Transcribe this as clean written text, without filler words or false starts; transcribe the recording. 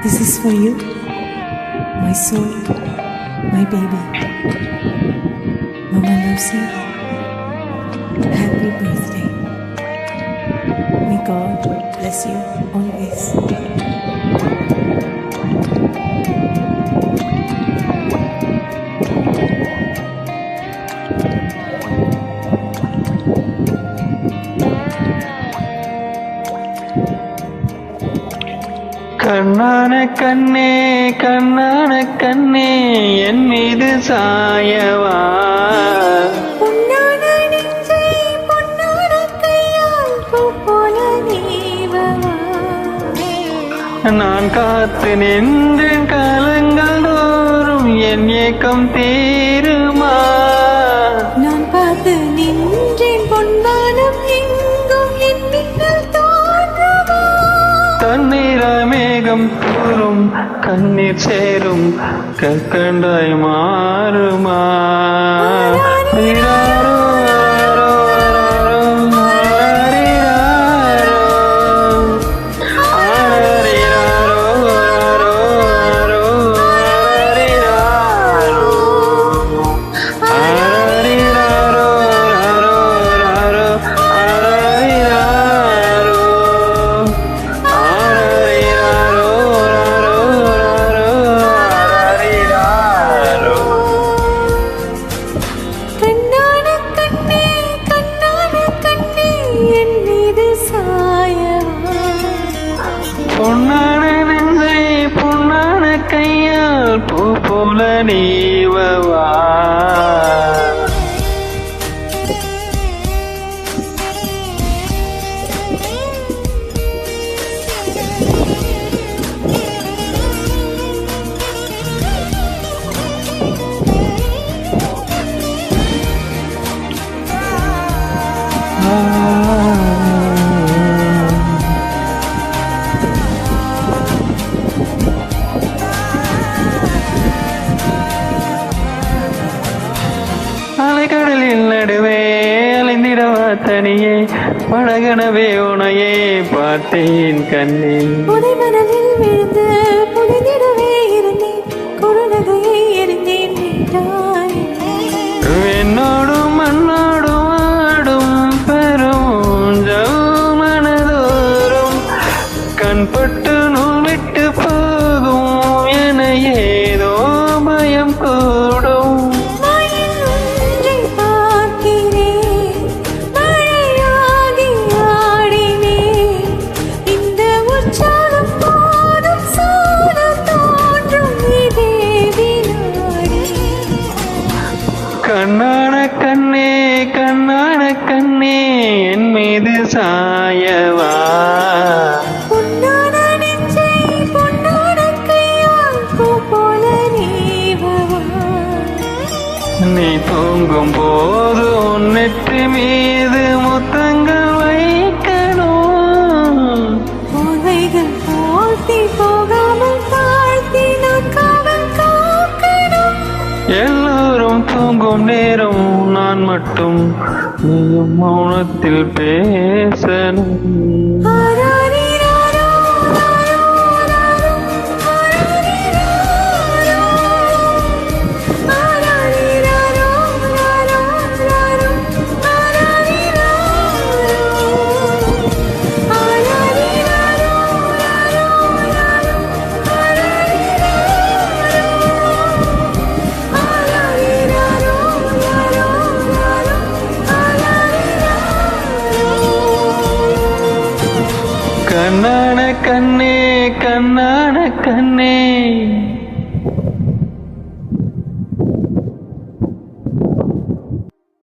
This is for you, my soul, my baby. Mama loves you. Happy birthday. May God bless you always. கண்ணான கண்ணே கண்ணான கண்ணே என் மீது சாயவா, பொன்னான நெஞ்சை பொன்னான கையால் பூ போல நீவவா. நான் காத்து நின்றேன் காலங்கள் தோறும் என் ஏக்கம் தீருமா. நான் பார்த்து நின்றேன் பொன்வானம் எங்கும் என் மின்னல் தோன்றுமா. தண்ணீர மேகம் தூரும் கண்ணீர் சேரும் கற்கண்டாய் மாறுமா. பொன்னான நெஞ்சை பொன்னான கையால் பூ போல நீவவா. அலைக்கடலில் நடுவே அலைந்திடவா தனியே, பழகனவே உனையே பார்த்தேன் கண்ணே. புதைமணலில் விழுந்து புதைந்திடவே இருந்தேன், குறுநகையை எறிந்தேன் என்னோடும் மண்ணோடும் ஆடும் பெரும் மனதோறும் கண்பட்டு நூல் விட்டு போகும் என ஏதோ பயம் கூடும். கண்ணான கண்ணே கண்ணான கண்ணே என் மீது சாயவா, பொன்னான நெஞ்சை பொன்னான கையால் பூ போல நீவவா. நீ தூங்கும் போது உன் நெற்றி மீது முத்தங்கள் வைக்கணும். போதைகள் போர்த்தி போகாமல் தாழ்த்தி நான் காவல் காக்கணும். எல்லோரும் தூங்கும் நேரம் நான் மட்டும் நீயும் மௌனத்தில் பேசணும். கண்ணான கண்ணே கண்ணான கண்ணே